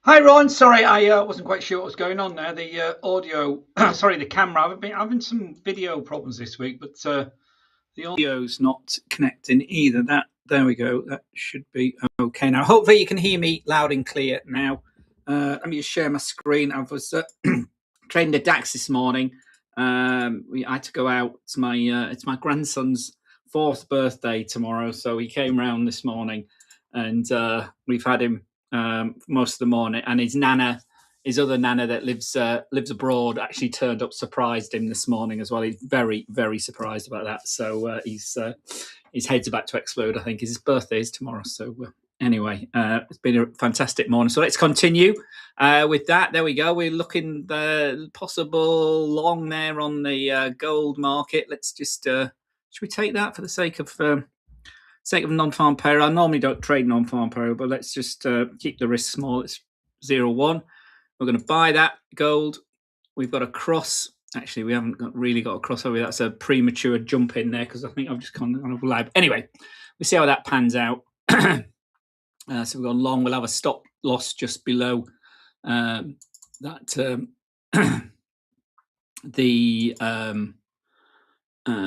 Hi Ron, sorry I wasn't quite sure what was going on there. The audio, sorry, the camera. I've been having some video problems this week, but the audio's not connecting either. That there we go. That should be okay now. Hopefully you can hear me loud and clear now. Let me just share my screen. I was trading the DAX this morning. I had to go out. It's my grandson's 4th birthday tomorrow, so he came round this morning, and we've had him most of the morning. And his other nana that lives abroad, actually turned up, surprised him this morning as well. He's very, very surprised about that. So his head's about to explode. I think his birthday is tomorrow. So anyway, it's been a fantastic morning. So let's continue with that. There we go. We're looking the possible long there on the gold market. Let's just should we take that for the sake of non-farm payroll? I normally don't trade non-farm payroll, but let's just keep the risk small. It's 0.1. We're going to buy that gold. We've got a cross. Actually, we haven't really got a crossover. That's a premature jump in there because I think I've just kind of lied. Anyway, we see how that pans out. So we've gone long. We'll have a stop loss just below that. The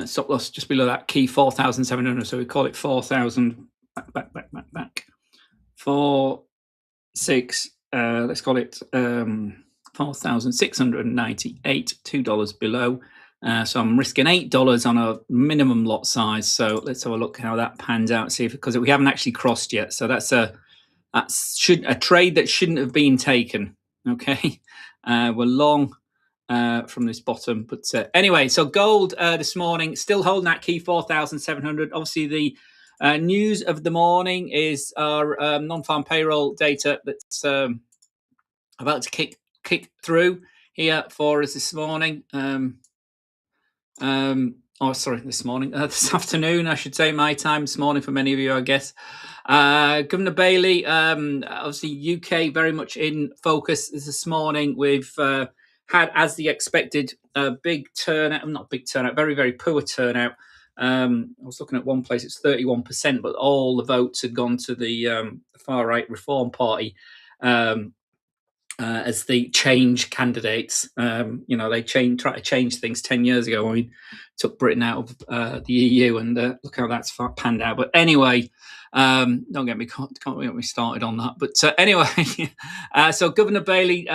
stop loss just below that key 4,700. So we call it 4,000. Back. 4, 6. Let's call it 4,698, $2 below. So I'm risking $8 on a minimum lot size. So let's have a look how that pans out. See if, because we haven't actually crossed yet. So that's a trade that shouldn't have been taken. Okay, we're long from this bottom, but anyway. So gold this morning still holding that key 4,700. Obviously the news of the morning is our non-farm payroll data that's about to kick through here for us this morning. This morning, this afternoon, I should say, my time this morning for many of you, I guess. Governor Bailey, obviously UK very much in focus this morning. We've had, as the expected, a big turnout, not big turnout, very, very poor turnout. I was looking at one place, it's 31%, but all the votes had gone to the far right Reform Party as the change candidates. They try to change things 10 years ago when we took Britain out of the EU, and look how that's panned out. But anyway, can't get me started on that. But anyway, so Governor Bailey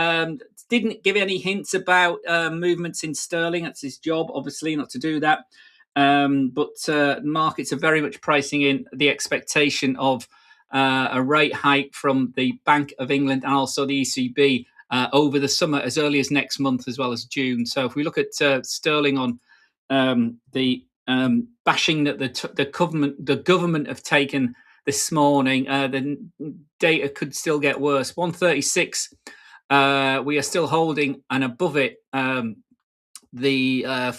didn't give any hints about movements in sterling. That's his job, obviously, not to do that. But markets are very much pricing in the expectation of a rate hike from the Bank of England and also the ECB over the summer, as early as next month, as well as June. So if we look at sterling on the bashing that the government have taken this morning, the data could still get worse. 136. We are still holding, and above it, for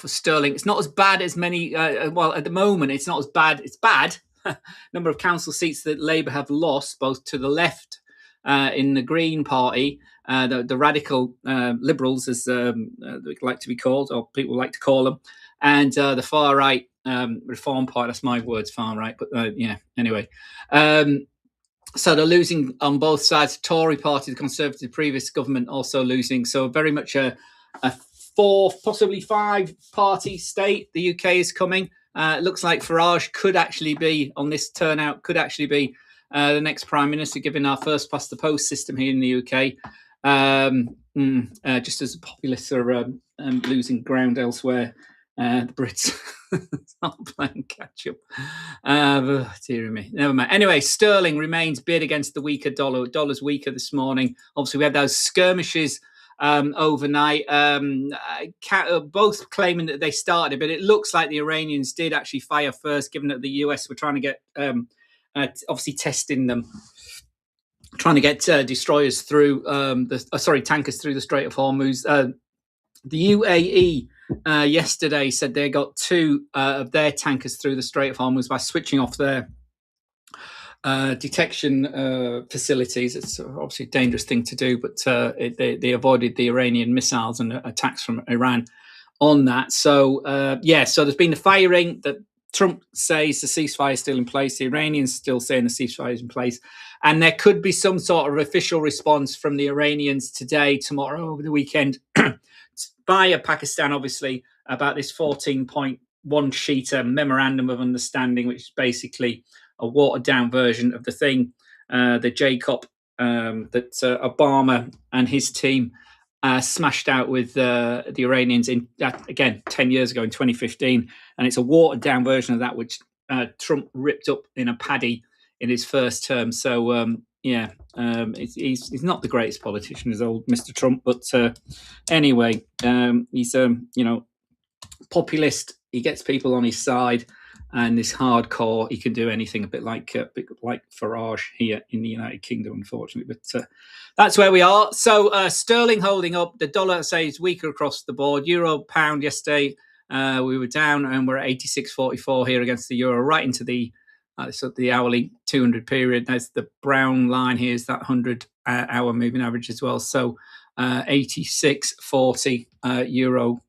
sterling, it's not as bad as many. At the moment, it's not as bad. It's bad. Number of council seats that Labour have lost, both to the left in the Green Party, the radical Liberals, as they like to be called, or people like to call them, and the far right Reform Party. That's my words, far right. But anyway. So they're losing on both sides. The Tory Party, the Conservative previous government, also losing. So very much a 4, possibly 5-party state. The UK is coming. It looks like Farage could actually be, on this turnout, the next Prime Minister, given our first past the post system here in the UK. Just as the populists are losing ground elsewhere, the Brits not playing catch up. Dear me, never mind. Anyway, sterling remains bid against the weaker dollar. Dollar's weaker this morning. Obviously, we had those skirmishes overnight, both claiming that they started, but it looks like the Iranians did actually fire first, given that the US were trying to get, obviously testing them, trying to get destroyers through tankers through the Strait of Hormuz. The UAE yesterday said they got 2 of their tankers through the Strait of Hormuz by switching off their detection facilities. It's obviously a dangerous thing to do, but they avoided the Iranian missiles and attacks from Iran on that. So so there's been the firing. That Trump says the ceasefire is still in place. The Iranians still saying the ceasefire is in place. And there could be some sort of official response from the Iranians today, tomorrow, over the weekend, via Pakistan, obviously, about this 14.1-sheeter memorandum of understanding, which is basically a watered-down version of the thing, the JCOP, that Obama and his team smashed out with the Iranians in, again, 10 years ago in 2015. And it's a watered-down version of that, which Trump ripped up in a paddy in his first term. So, he's not the greatest politician, is old Mr. Trump. But anyway, he's, populist. He gets people on his side, and this hardcore. He can do anything, a bit like Farage here in the United Kingdom, unfortunately. But that's where we are. So sterling holding up. The dollar says weaker across the board. Euro pound yesterday, we were down, and we're at 86.44 here against the euro, right into the hourly 200 period. There's the brown line here, is that 100-hour moving average as well. So 86.40 euro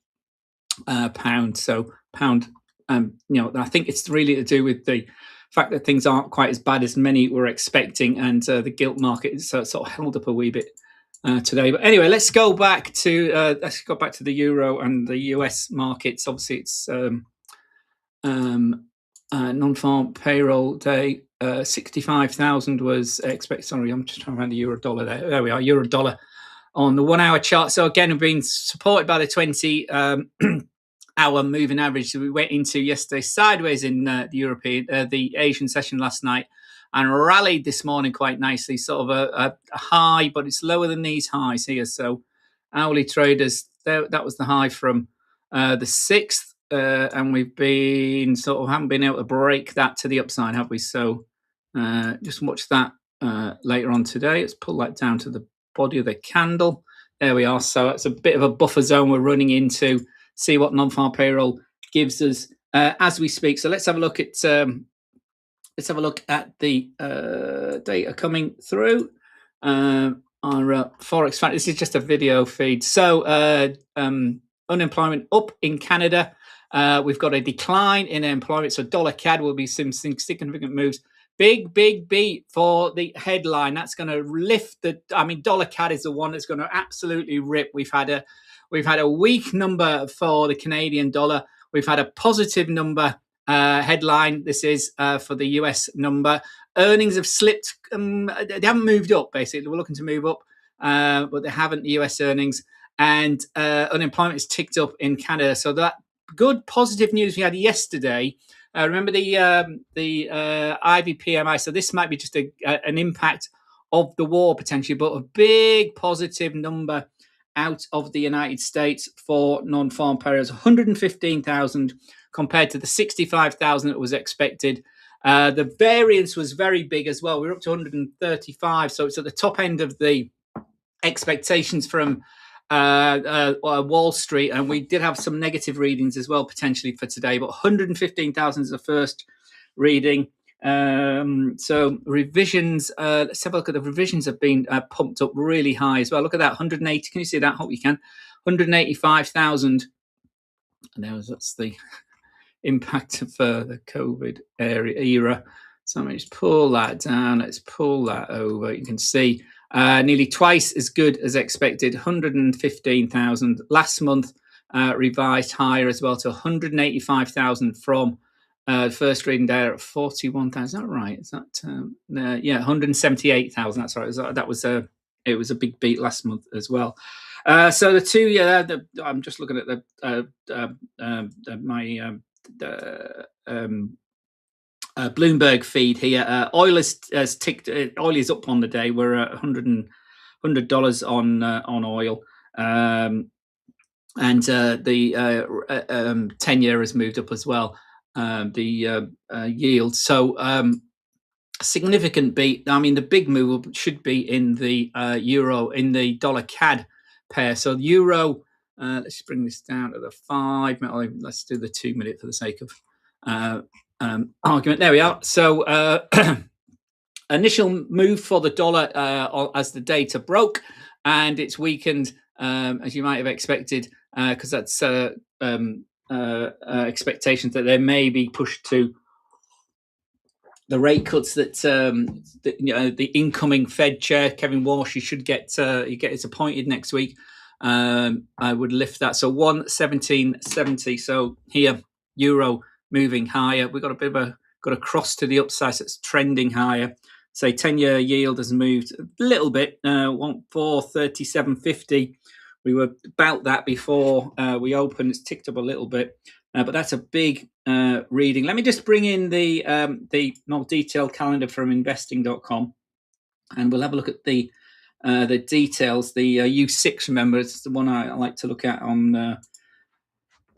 pound. So pound, I think it's really to do with the fact that things aren't quite as bad as many were expecting, and the gilt market is sort of held up a wee bit today. But anyway, let's go back to the euro and the US markets. Obviously, it's non-farm payroll day. 65,000 was expected. Sorry, I'm just trying to find the euro dollar there. There we are, euro dollar on the 1 hour chart. So again, we've been supported by the 20 hour moving average. So we went into yesterday sideways in the Asian session last night, and rallied this morning quite nicely. Sort of a high, but it's lower than these highs here. So hourly traders, that was the high from the 6th, and we've been haven't been able to break that to the upside, have we? So just watch that later on today. Let's pull that down to the body of the candle. There we are. So it's a bit of a buffer zone we're running into. See what non-farm payroll gives us as we speak. So let's have a look at the data coming through. Our forex fact. This is just a video feed. So unemployment up in Canada. We've got a decline in employment. So dollar CAD will be some significant moves. Big beat for the headline. That's going to lift dollar CAD is the one that's going to absolutely rip. We've had a weak number for the Canadian dollar. We've had a positive number headline. This is for the US number. Earnings have slipped. They haven't moved up, basically. We're looking to move up, but they haven't, the US earnings. And unemployment has ticked up in Canada. So that good positive news we had yesterday. Remember the IVPMI. So this might be just an impact of the war potentially, but a big positive number out of the United States for non-farm payrolls, 115,000 compared to the 65,000 that was expected. The variance was very big as well. We're up to 135, so it's at the top end of the expectations from Wall Street, and we did have some negative readings as well potentially for today, but 115,000 is the first reading. So revisions, let's have a look at the revisions have been pumped up really high as well. Look at that, 180. Can you see that? Hope you can. 185,000. And that's the impact of the COVID era. So let me just pull that down. Let's pull that over. You can see nearly twice as good as expected. 115,000 last month, revised higher as well to 185,000 from first reading there at 41,000. Is that right? Is that 178,000? That's right. It was a big beat last month as well. So the two, I'm just looking at my Bloomberg feed here. Oil has ticked. Oil is up on the day. We're at $100 on oil, and the 10-year has moved up as well. The yield. So significant beat. I mean, the big move should be in the euro, in the dollar CAD pair. So euro. Let's bring this down to the 5 minute. Let's do the 2 minute for the sake of argument. There we are. So initial move for the dollar as the data broke, and it's weakened as you might have expected because that's expectations that there may be pushed to the rate cuts that the incoming Fed chair Kevin Walsh, he gets appointed next week. I would lift that. So 117.70. So here, euro moving higher. We've got a cross to the upside. So it's trending higher. Say 10-year yield has moved a little bit. 437.50. We were about that before we opened. It's ticked up a little bit. But that's a big reading. Let me just bring in the more detailed calendar from investing.com, and we'll have a look at the details. The U6, remember, it's the one I like to look at on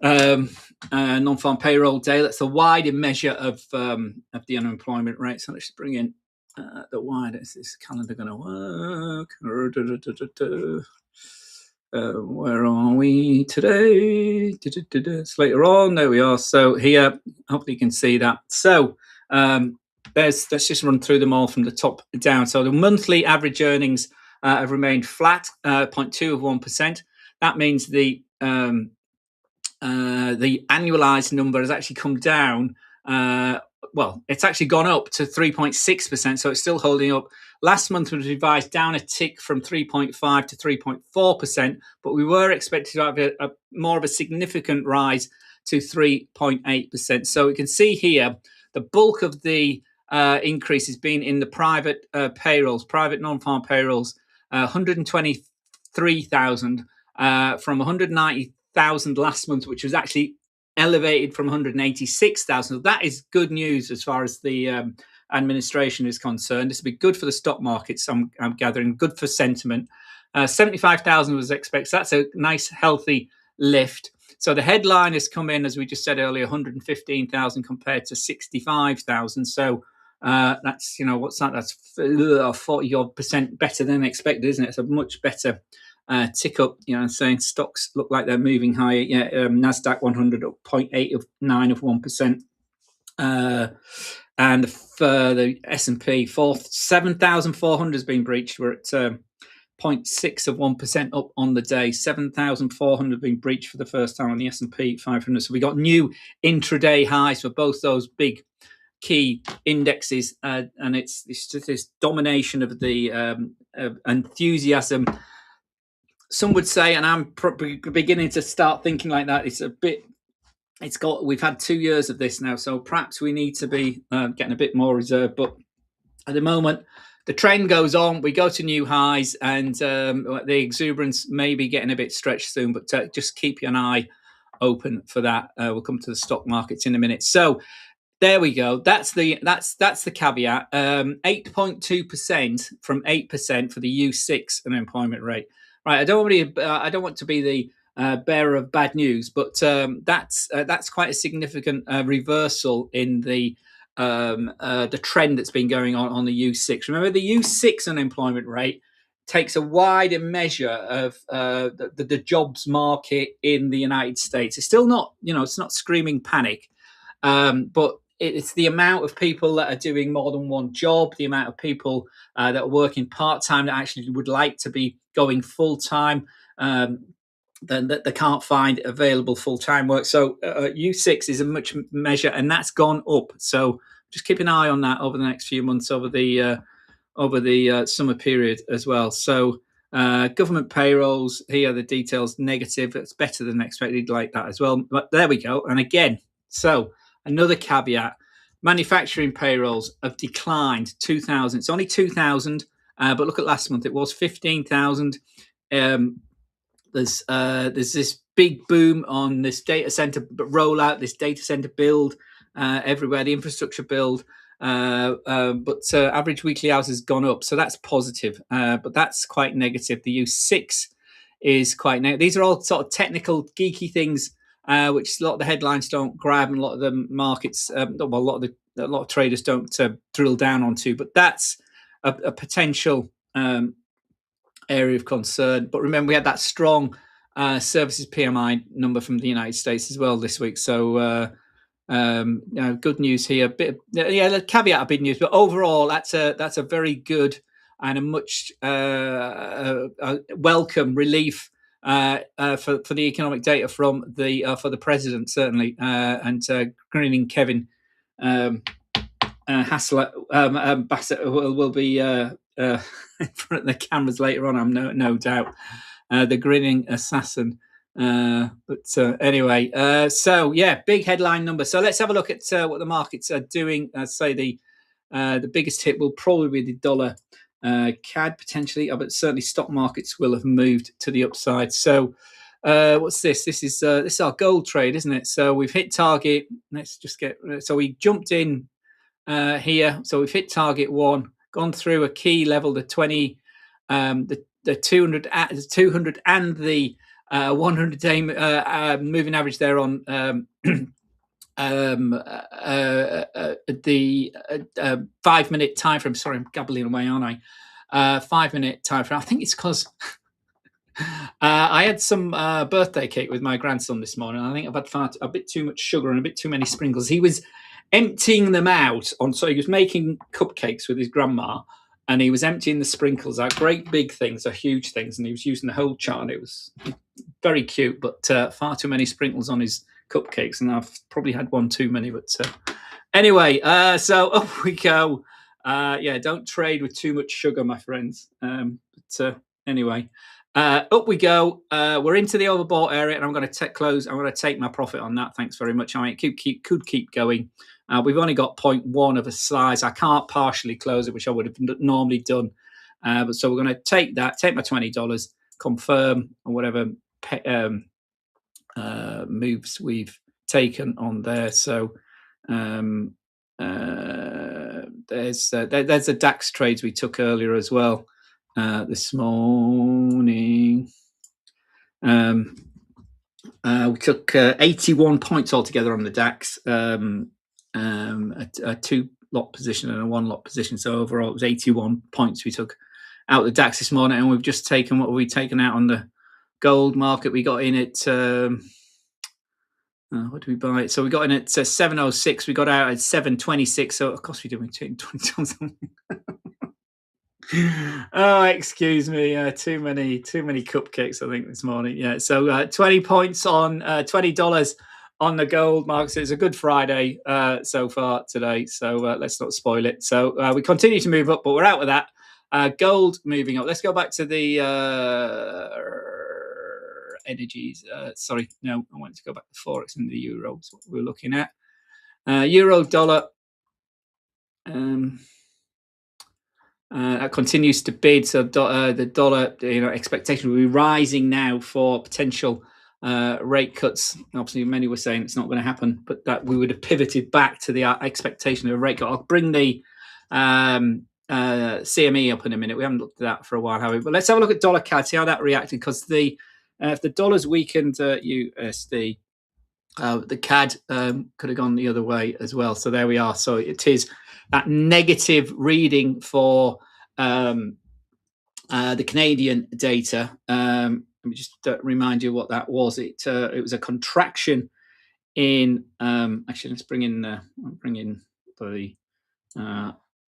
non-farm payroll day. That's a wider measure of the unemployment rate. So let's just bring in the wider. Is this calendar going to work? Where are we today? It's later on. There we are. So here, hopefully you can see that. So let's just run through them all from the top down. So the monthly average earnings have remained flat, 0.2 of 1%. That means the annualized number has actually come down. It's actually gone up to 3.6%, so it's still holding up. Last month was revised down a tick from 3.5 to 3.4%, but we were expected to have a more of a significant rise to 3.8%. So we can see here the bulk of the increase has been in the private payrolls, private non-farm payrolls, 123,000 from 190,000 last month, which was actually elevated from 186,000. So that is good news as far as the administration is concerned. This will be good for the stock markets, I'm gathering, good for sentiment. 75,000 was expected. So that's a nice, healthy lift. So the headline has come in, as we just said earlier, 115,000 compared to 65,000. So that's, what's that? That's 40% better than expected, isn't it? It's a much better tick up, saying stocks look like they're moving higher. Yeah, Nasdaq 100 up 0.8 of 9 of 1%. And for the S&P, 7,400 has been breached. We're at 0.6 of 1% up on the day. 7,400 been breached for the first time on the S&P 500. So we got new intraday highs for both those big key indexes, and it's just this domination of the enthusiasm. Some would say, and I'm beginning to start thinking like that, we've had 2 years of this now, so perhaps we need to be getting a bit more reserved. But at the moment, the trend goes on. We go to new highs, and the exuberance may be getting a bit stretched soon, but just keep an eye open for that. We'll come to the stock markets in a minute. So there we go. That's the caveat. 8.2% from 8% for the U6 unemployment rate. Right. I don't want to be the bearer of bad news, but that's quite a significant reversal in the trend that's been going on the U6. Remember, the U6 unemployment rate takes a wider measure of the jobs market in the United States. It's still not, it's not screaming panic, but it's the amount of people that are doing more than one job, the amount of people that are working part-time that actually would like to be going full-time, then that they can't find available full-time work. So U6 is a much measure, and that's gone up. So just keep an eye on that over the next few months, over the summer period as well. So government payrolls, here the details negative. It's better than expected, like that as well. But there we go. And again, so another caveat, manufacturing payrolls have declined 2,000. It's only 2,000, but look at last month. It was 15,000. There's this big boom on this data center rollout, this data center build everywhere, the infrastructure build. But average weekly hours has gone up. So that's positive, but that's quite negative. The U6 is quite negative. These are all sort of technical, geeky things, which a lot of the headlines don't grab, and a lot of the markets, a lot of traders don't drill down onto. But that's a potential area of concern. But remember, we had that strong services PMI number from the United States as well this week. So good news here. The caveat of big news, but overall, that's a very good and a much welcome relief for the economic data from the for the president, certainly, and grinning Kevin Hassler Bassett will be in front of the cameras later on. I'm no doubt the grinning assassin. Anyway, so yeah, big headline number. So let's have a look at what the markets are doing. Say the biggest hit will probably be the dollar CAD potentially, but certainly stock markets will have moved to the upside. So what's this? This is our gold trade, isn't it? So we've hit target. Let's just get. So we jumped in here. So we've hit target one, gone through a key level, the 20, the 200, 200 and the 100-day moving average there on the 5-minute time frame. Sorry, I'm gabbling away, aren't I? 5-minute time frame. I think it's because I had some birthday cake with my grandson this morning. I think I've had a bit too much sugar and a bit too many sprinkles. He was emptying them out so he was making cupcakes with his grandma, and he was emptying the sprinkles out. Great big things, are huge things, and he was using the whole jar. And it was very cute, but far too many sprinkles on his cupcakes, and I've probably had one too many. But anyway, so up we go. Yeah, don't trade with too much sugar, my friends. Anyway, up we go. We're into the overbought area, and I'm going to close. I'm going to take my profit on that. Thanks very much. I mean, it could keep going. We've only got 0.1 of a slice. I can't partially close it, which I would have normally done. But so we're going to take that, take my $20, confirm, or whatever moves we've taken on there. So there's the DAX trades we took earlier as well this morning. We took 81 points altogether on the DAX, a 2-lot position and a 1-lot position. So overall, it was 81 points we took out the DAX this morning, and we've just taken what we taken out on the gold market. We got in at what did we buy it? So we got in at 706. We got out at 726. So of course we did. We took $20. Oh, excuse me. Too many cupcakes, I think, this morning. Yeah. So 20 points on $20 on the gold market. So it's a good Friday so far today. So let's not spoil it. So we continue to move up, but we're out of that. Gold moving up. Let's go back to the energies. Sorry, no, I want to go back to Forex and the euro. That's what we're looking at. Euro dollar. That continues to bid. So the dollar, expectation will be rising now for potential rate cuts. Obviously, many were saying it's not going to happen, but that we would have pivoted back to the expectation of a rate cut. I'll bring the CME up in a minute. We haven't looked at that for a while, have we? But let's have a look at dollar CAD, see how that reacted, because if the dollar's weakened USD, the CAD could have gone the other way as well. So there we are. So it is that negative reading for the Canadian data. Let me just remind you what that was. It was a contraction in. Actually, let's bring in the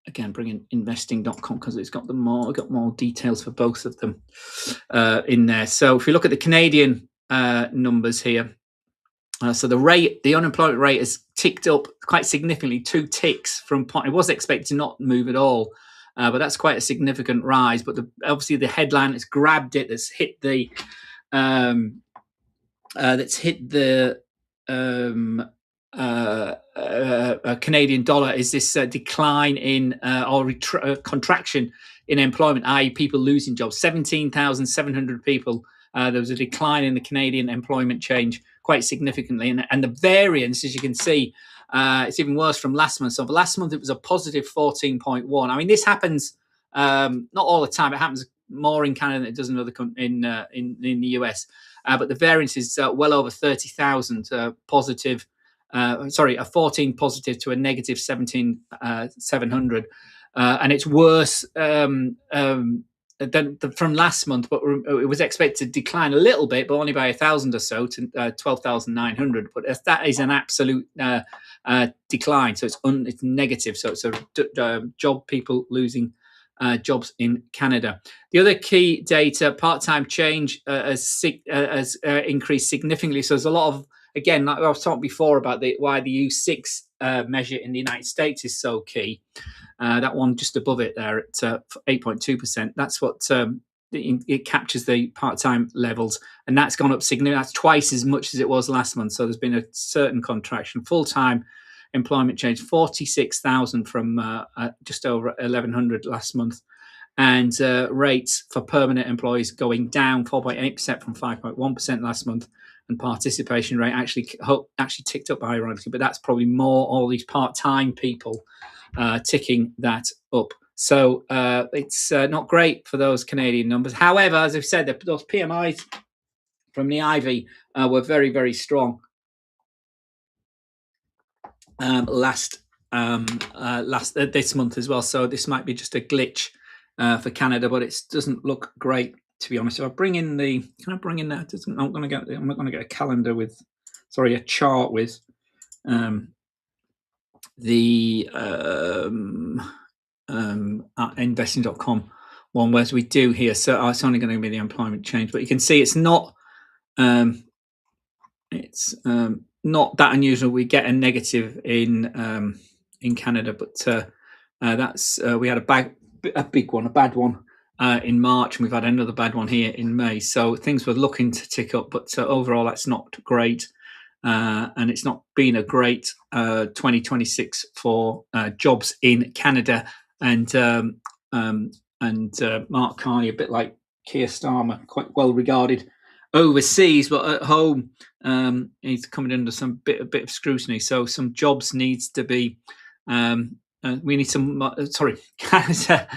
again, bring in investing.com because it's got more details for both of them in there. So if you look at the Canadian numbers here. So the unemployment rate has ticked up quite significantly, 2 ticks from point. It was expected to not move at all, but that's quite a significant rise. But obviously the headline has grabbed it. That's hit the Canadian dollar. Is this decline in or contraction in employment, i.e., people losing jobs? 17,700 people. There was a decline in the Canadian employment change quite significantly. And the variance, as you can see, it's even worse from last month. So last month, it was a positive 14.1. I mean, this happens not all the time. It happens more in Canada than it does in other in the US. But the variance is well over 30,000 positive. A 14 positive to a negative 17,700. And it's worse than from last month, but it was expected to decline a little bit, but only by 1,000 or so to 12,900. But that is an absolute decline, so it's negative. So it's a job people losing jobs in Canada. The other key data, part-time change, has increased significantly. So there's a lot of, again, like I was talking before about why the U6 measure in the United States is so key. That one just above it there at 8.2%. That's what it captures the part-time levels, and that's gone up significantly. That's twice as much as it was last month. So there's been a certain contraction. Full-time employment change 46,000 from just over 1,100 last month, and rates for permanent employees going down 4.8% from 5.1% last month. And participation rate actually ticked up, ironically, but that's probably more all these part-time people ticking that up. So it's not great for those Canadian numbers. However, as I've said, those PMIs from the Ivy were very, very strong this month as well. So this might be just a glitch for Canada, but it doesn't look great, to be honest. So I bring in I'm not going to get a calendar with, a chart with the investing.com one, whereas we do here. So it's only going to be the employment change, but you can see it's not not that unusual. We get a negative in Canada, but that's we had a bad one in March, and we've had another bad one here in May. So things were looking to tick up, but overall that's not great. And it's not been a great 2026 for jobs in Canada. And Mark Carney, a bit like Keir Starmer, quite well regarded overseas, but at home he's coming under some bit of scrutiny. So some jobs needs to be. We need Canada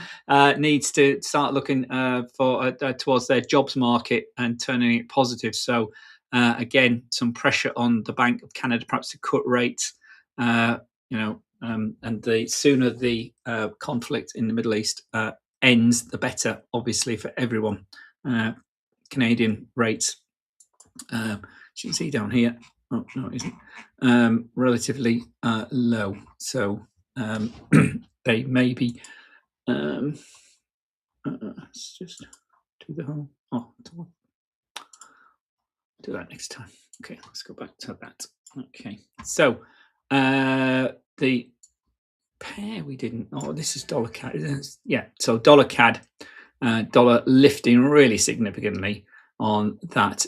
needs to start looking towards their jobs market and turning it positive. So. Again, some pressure on the Bank of Canada, perhaps to cut rates, and the sooner the conflict in the Middle East ends, the better, obviously, for everyone. Canadian rates, you can see down here. Oh no, it isn't. Relatively low, so they may be. Let's just do the whole. Do that next time. Okay, let's go back to that. Okay, so the pair we didn't. Oh, this is dollar CAD. Yeah, so dollar CAD, dollar lifting really significantly on that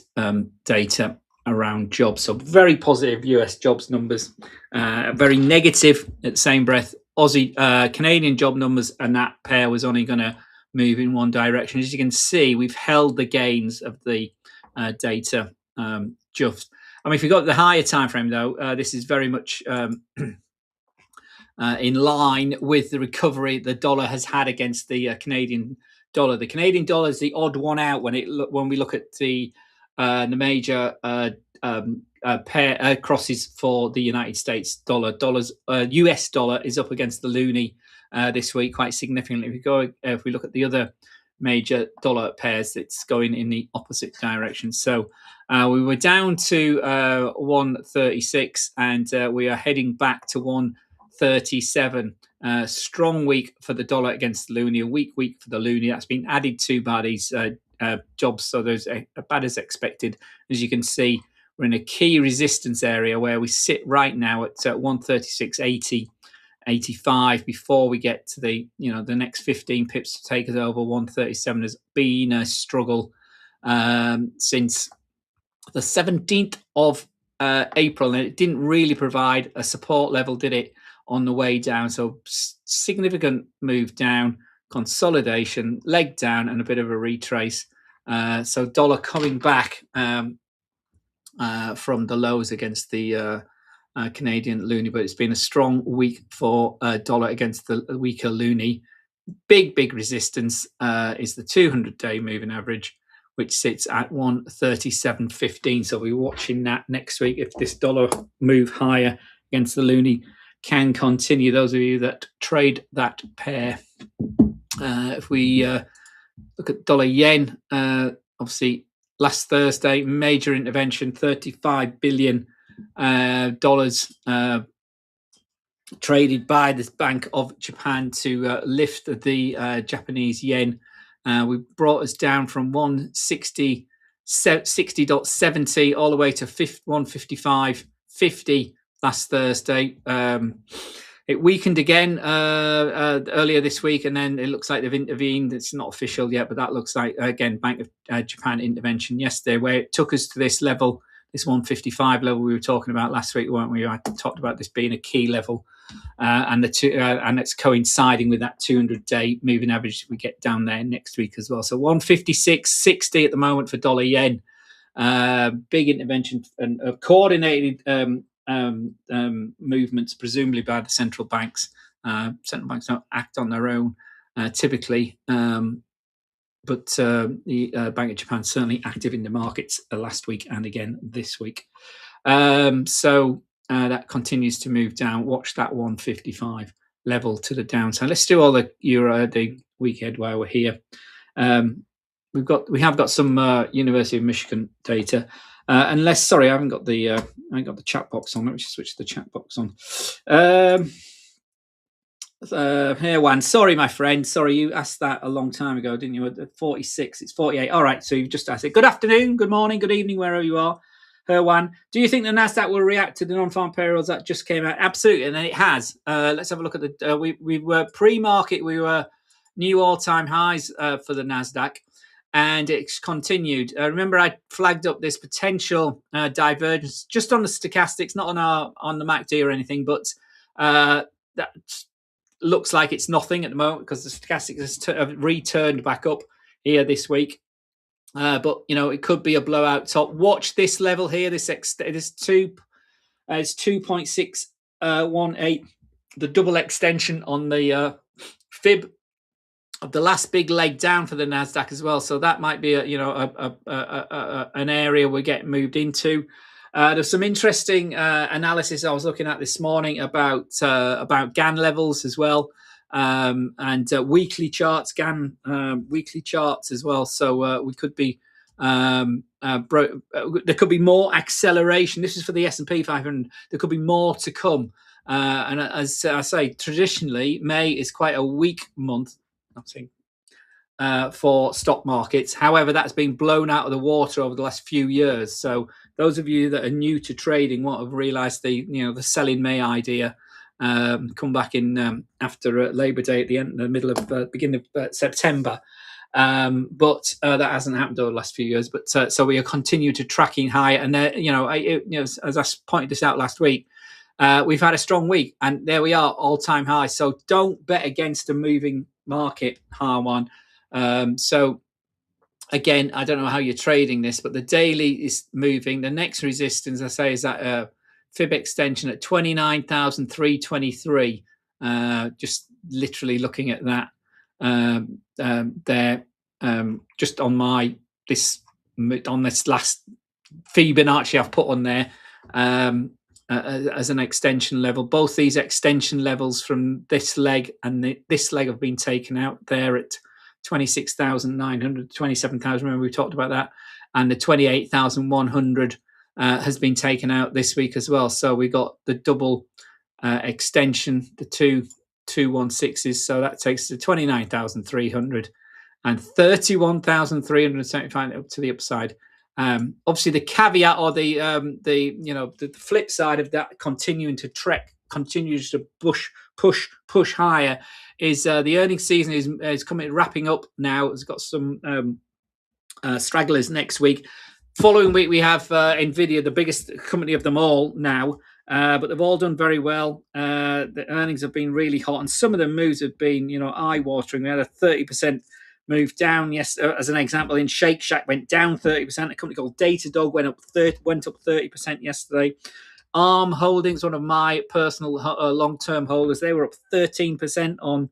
data around jobs. So very positive US jobs numbers, very negative at the same breath Aussie Canadian job numbers, and that pair was only going to move in one direction. As you can see, we've held the gains of the data. Just, if you got the higher time frame though, this is very much in line with the recovery the dollar has had against the Canadian dollar. The Canadian dollar is the odd one out when we look at the major pair crosses for the United States dollar. US dollar is up against the loonie this week quite significantly. If we look at the other major dollar pairs, it's going in the opposite direction. So we were down to 136, and we are heading back to 137. Strong week for the dollar against the loonie, a weak week for the loonie. That's been added to by these jobs, so there's about as expected. As you can see, we're in a key resistance area where we sit right now at 136.80. 85 before we get to the next 15 pips to take us over 137 has been a struggle since the 17th of April, and it didn't really provide a support level, did it, on the way down? So significant move down, consolidation, leg down, and a bit of a retrace. So dollar coming back from the lows against the Canadian loonie, but it's been a strong week for dollar against the weaker loonie. Big resistance is the 200-day moving average, which sits at 137.15. So we're watching that next week if this dollar move higher against the loonie can continue. Those of you that trade that pair, if we look at dollar yen, obviously last Thursday major intervention, $35 billion traded by the Bank of Japan to lift the Japanese yen. We brought us down from 160.70 all the way to 155.50 last Thursday. It weakened again earlier this week, and then it looks like they've intervened. It's not official yet, but that looks like, again, Bank of Japan intervention yesterday, where it took us to this level, this 155 level we were talking about last week, weren't we? I talked about this being a key level, and it's coinciding with that 200-day moving average we get down there next week as well. So 156.60 at the moment for dollar yen. Big intervention and coordinated movements, presumably by the central banks. Central banks don't act on their own typically, but the Bank of Japan certainly active in the markets last week and again this week. So that continues to move down. Watch that 155 level to the downside. Let's do all the euro, the weekend while we're here. We have got some University of Michigan data. Unless, sorry, I haven't got the chat box on. Let me just switch the chat box on. Here, Juan. Sorry, my friend. Sorry, you asked that a long time ago, didn't you? At 46, it's 48. All right, so you've just asked it. Good afternoon, good morning, good evening, wherever you are. Herwan, do you think the Nasdaq will react to the non-farm payrolls that just came out? Absolutely, and it has. Let's have a look at the. We were pre-market. We were new all-time highs for the Nasdaq, and it's continued. Remember, I flagged up this potential divergence just on the stochastics, not on the MACD or anything, but that looks like it's nothing at the moment because the stochastics have returned back up here this week. But it could be a blowout top. Watch this level here. This it's 2.618. The double extension on the fib of the last big leg down for the Nasdaq as well. So that might be an area we get moved into. There's some interesting analysis I was looking at this morning about GAN levels as well. And weekly charts, GAN weekly charts as well. So we could be there could be more acceleration. This is for the S&P 500. There could be more to come. And as I say, traditionally May is quite a weak month, I think, for stock markets. However, that's been blown out of the water over the last few years. So those of you that are new to trading won't have realised the sell in May idea. Come back in after Labor Day at the beginning of September, but that hasn't happened over the last few years. But so we continue to tracking high, and as I pointed this out last week, we've had a strong week, and there we are, all-time high. So don't bet against a moving market, Harwan. So again, I don't know how you're trading this, but the daily is moving. The next resistance, I say, is that fib extension at 29,323. Just literally looking at that there, just on this last Fibonacci I've put on there as an extension level. Both these extension levels from this leg and this leg have been taken out there at 26,900, 27,000. Remember we talked about that, and the 28,100 has been taken out this week as well. So we got the double extension, the 216s. So that takes to 29,300 and 31,375 up to the upside. Obviously, the caveat or the flip side of that continuing to trek, continues to push higher, is the earnings season is wrapping up now. It's got some stragglers next week. Following week, we have Nvidia, the biggest company of them all now, but they've all done very well. The earnings have been really hot, and some of the moves have been, eye-watering. We had a 30% move down. Yes, as an example, in Shake Shack went down 30%. A company called Datadog went up 30% yesterday. ARM Holdings, one of my personal long-term holders, they were up 13% on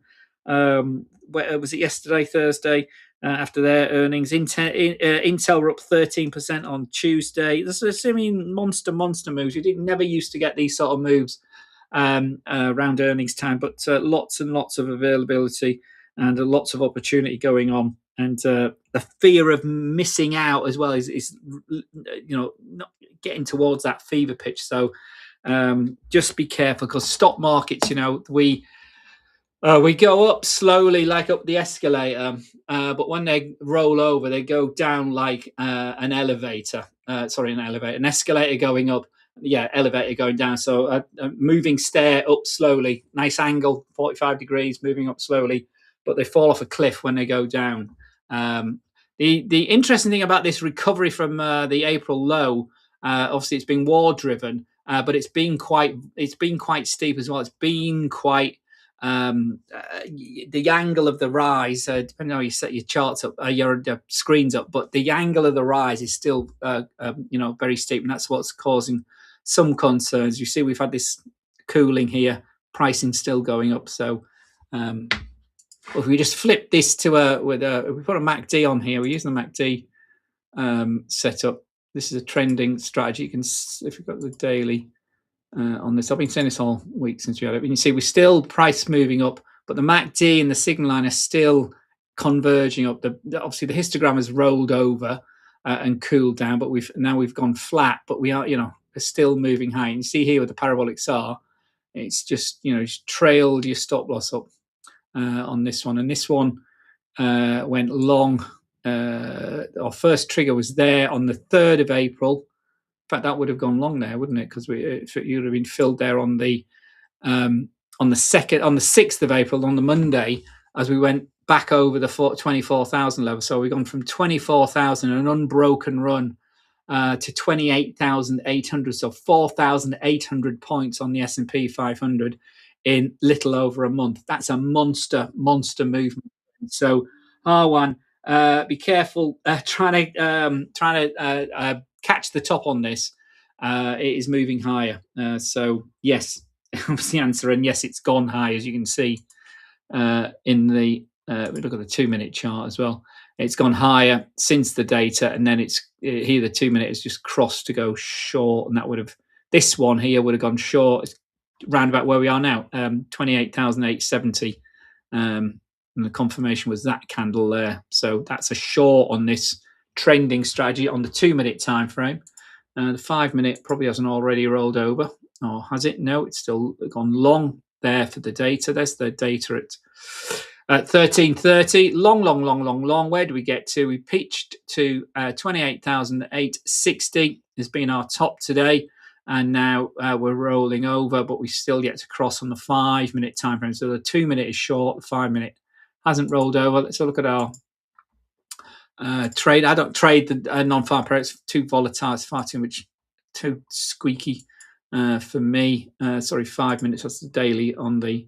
was it yesterday, Thursday? After their earnings, Intel were up 13% on Tuesday. This is monster moves. You never used to get these sort of moves around earnings time, but lots and lots of availability and lots of opportunity going on. And the fear of missing out as well is not getting towards that fever pitch. So just be careful, because stock markets, we go up slowly, like up the escalator, but when they roll over, they go down like an elevator. An escalator going up. Yeah, elevator going down. So a moving stair up slowly, nice angle, 45 degrees, moving up slowly, but they fall off a cliff when they go down. The interesting thing about this recovery from the April low, obviously it's been war driven, but it's been quite steep as well. It's been quite the angle of the rise, depending on how you set your charts up, your screens up, but the angle of the rise is still very steep, and that's what's causing some concerns. You see, we've had this cooling here, pricing still going up. So if we just flip this to if we put a MACD on here, we're using the MACD setup. This is a trending strategy. You can, if you've got the daily on this, I've been saying this all week since we had it. You can see we're still price moving up, but the MACD and the signal line are still converging up. Obviously the histogram has rolled over and cooled down, but we've gone flat, but we are, we're still moving high. And you see here with the parabolic SAR, it's just, it's trailed your stop loss up on this one. And this one went long. Our first trigger was there on the 3rd of April. In fact, that would have gone long there, wouldn't it? Because it would have been filled there on the 6th of April, on the Monday, as we went back over the 24,000 level. So we've gone from 24,000, an unbroken run, to 28,800. So 4,800 points on the S&P 500 in little over a month. That's a monster movement. So R1, be careful trying to catch the top on this. It is moving higher. So yes, was the answer, and yes, it's gone high, as you can see in the we look at the 2-minute chart as well. It's gone higher since the data, and then it's here. The 2-minute has just crossed to go short, and that would have, this one here would have gone short. It's round about where we are now, 28,870, and the confirmation was that candle there. So that's a short on this trending strategy on the 2-minute time frame. The 5-minute probably hasn't already rolled over, or has it? No, it's still gone long there for the data. There's the data at 1330. Long. Where do we get to? We pitched to 28,860 has been our top today, and now we're rolling over, but we still get to cross on the 5-minute time frame. So the 2-minute is short, the 5-minute hasn't rolled over. Let's look at our trade. I don't trade the non-farm pair. It's too volatile. It's far too squeaky for me. 5 minutes. That's the daily on the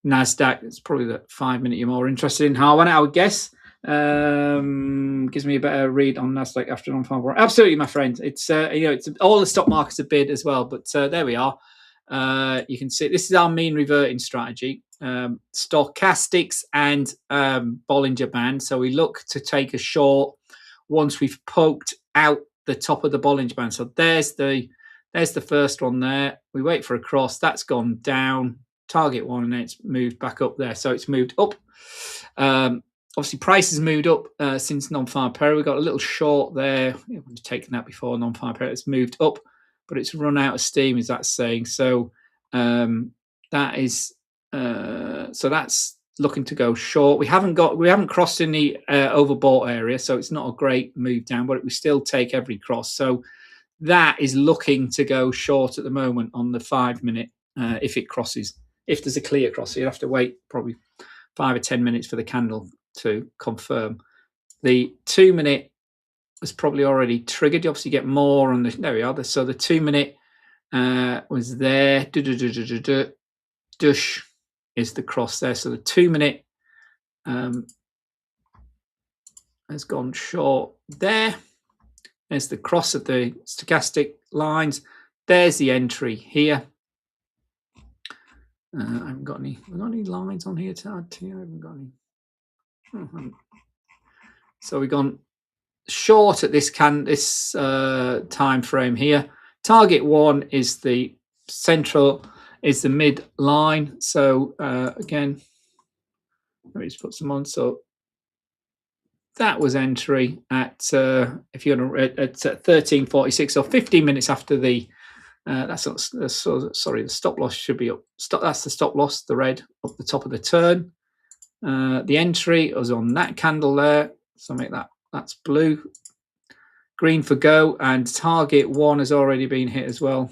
NASDAQ. It's probably the 5-minute you're more interested in. How I would guess. Gives me a better read on NASDAQ after non-farm pair. Absolutely, my friend. It's it's all the stock markets are bid as well. But there we are. You can see this is our mean reverting strategy. Stochastics and Bollinger Band. So we look to take a short once we've poked out the top of the Bollinger Band. So there's the first one there. We wait for a cross. That's gone down. Target one, and then it's moved back up there. So it's moved up. Obviously, price has moved up since non-farm pair. We got a little short there. We've taken that before non-farm pair. It's moved up, but it's run out of steam, is that saying? So that is. So that's looking to go short. We haven't crossed in the overbought area, so it's not a great move down, but we still take every cross. So that is looking to go short at the moment on the 5-minute if it crosses. If there's a clear cross, so you'd have to wait probably 5 or 10 minutes for the candle to confirm. The 2-minute was probably already triggered. You obviously get more on the. There we are. So the 2-minute was there. Dush is the cross there. So the 2-minute has gone short there. There's the cross of the stochastic lines. There's the entry here. I haven't got any. We've got any lines on here to add to? I haven't got any. So we've gone short at this time frame here. Target one is the central. Is the mid line. So again, let me just put some on. So that was entry at if you're at 13:46, so 15 minutes after the That's not, sorry, the stop loss should be up. That's the stop loss, the red up the top of the turn. The entry was on that candle there, so make that's blue. Green for go, and target 1 has already been hit as well,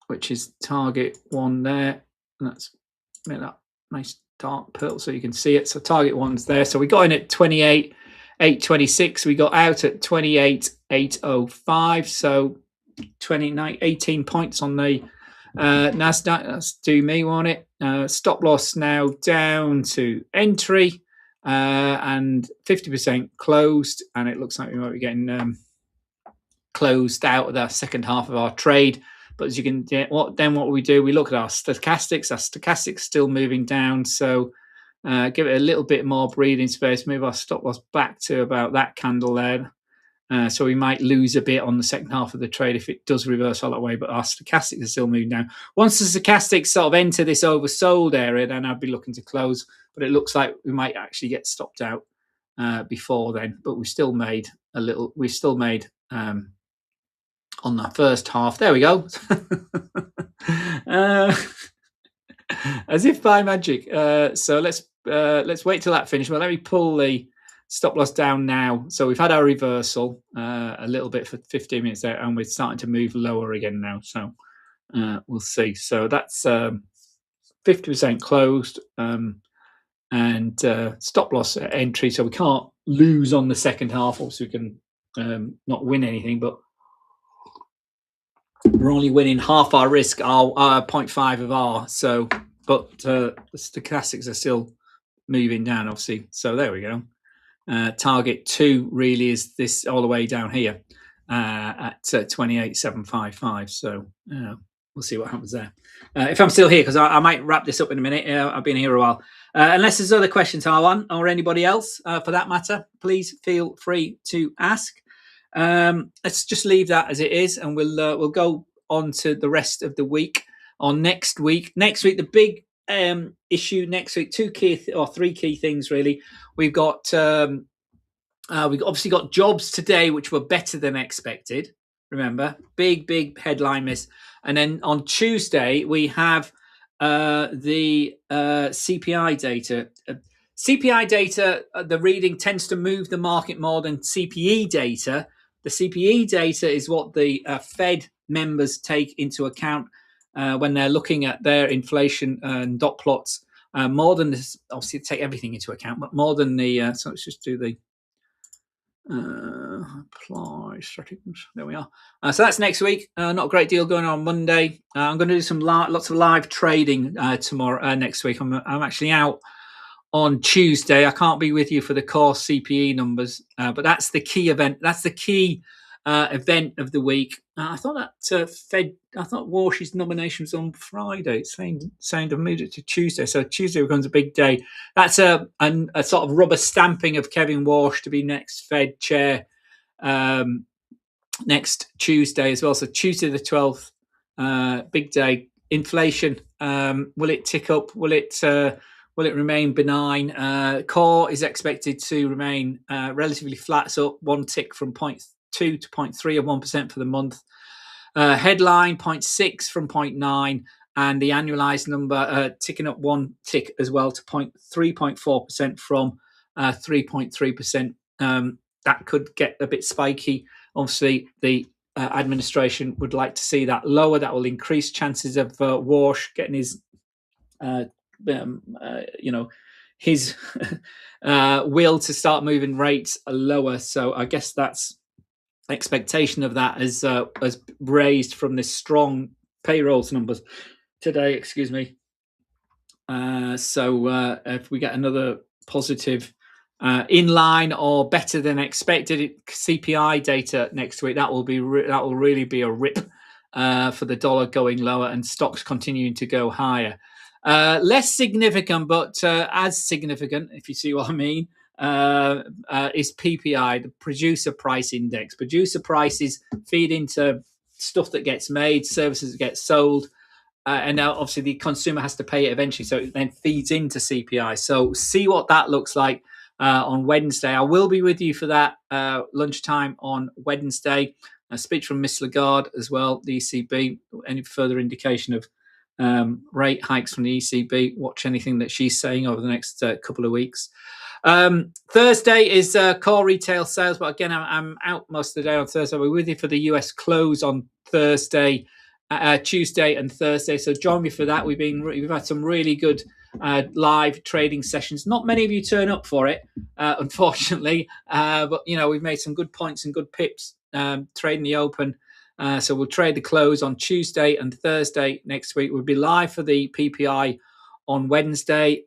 which is target 1 there. And let's make that nice dark purple so you can see it. So target 1's there. So we got in at 28,826. We got out at 28,805. So 18 points on the Nasdaq. That's do me, won't it? Stop loss now down to entry. And 50% closed, and it looks like we might be getting closed out of the second half of our trade. But as you can get, what we do, we look at our stochastics. Our stochastics still moving down, so give it a little bit more breathing space. Move our stop loss back to about that candle there. So we might lose a bit on the second half of the trade if it does reverse all that way, but our stochastics are still moving down. Once the stochastics sort of enter this oversold area, then I'd be looking to close. But it looks like we might actually get stopped out before then. But we still made a little. We still made on the first half. There we go. As if by magic. So let's wait till that finishes. Well, let me pull the stop loss down now. So we've had our reversal a little bit for 15 minutes there, and we're starting to move lower again now. So we'll see. So that's 50% closed. And stop loss entry, so we can't lose on the second half. Obviously, we can not win anything, but we're only winning half our risk, our 0.5 of R. So, but the stochastics are still moving down, obviously. So there we go. Target 2 really is this all the way down here at 28,755. So we'll see what happens there. If I'm still here, because I might wrap this up in a minute. I've been here a while. Unless there's other questions, Harwan, or anybody else for that matter, please feel free to ask. Let's just leave that as it is, and we'll go on to the rest of the week. On next week, the big issue next week, 3 key things really. We've obviously got jobs today, which were better than expected. Remember, big headline miss. And then on Tuesday we have the CPI data. CPI data, the reading tends to move the market more than CPE data. The CPE data is what the Fed members take into account when they're looking at their inflation and dot plots. More than this, obviously, take everything into account, but more than the. So let's just do the apply strategies. There we are. So that's next week. Not a great deal going on Monday. I'm going to do some lots of live trading tomorrow. Next week, I'm actually out on Tuesday. I can't be with you for the core CPE numbers, but that's the key event. That's the key event of the week. I thought that I thought Walsh's nomination was on Friday. It's saying they've moved it to Tuesday. So Tuesday becomes a big day. That's a sort of rubber stamping of Kevin Walsh to be next Fed chair next Tuesday as well. So Tuesday the 12th, big day. Inflation, will it tick up? Will it remain benign? Core is expected to remain relatively flat, so one tick from 0.2 to 0.3 of 1% for the month. Headline 0.6 from 0.9, and the annualized number ticking up one tick as well to 3.4% from 3.3%. That could get a bit spiky. Obviously, the administration would like to see that lower. That will increase chances of Walsh getting his his will to start moving rates lower. So I guess that's expectation of that as raised from this strong payrolls numbers today. Excuse me. So if we get another positive in line or better than expected CPI data next week, that will really be a rip for the dollar going lower and stocks continuing to go higher. Less significant, but as significant, if you see what I mean, is PPI, the Producer Price Index. Producer prices feed into stuff that gets made, services that get sold, and now obviously the consumer has to pay it eventually, so it then feeds into CPI. So see what that looks like on Wednesday. I will be with you for that lunchtime on Wednesday. A speech from Miss Lagarde as well, the ECB. Any further indication of rate hikes from the ECB? Watch anything that she's saying over the next couple of weeks. Thursday is core retail sales, but again, I'm out most of the day on Thursday. We're with you for the US close on Thursday, Tuesday, and Thursday. So join me for that. We've had some really good live trading sessions. Not many of you turn up for it, unfortunately, but we've made some good points and good pips trading the open. So we'll trade the close on Tuesday and Thursday next week. We'll be live for the PPI on Wednesday.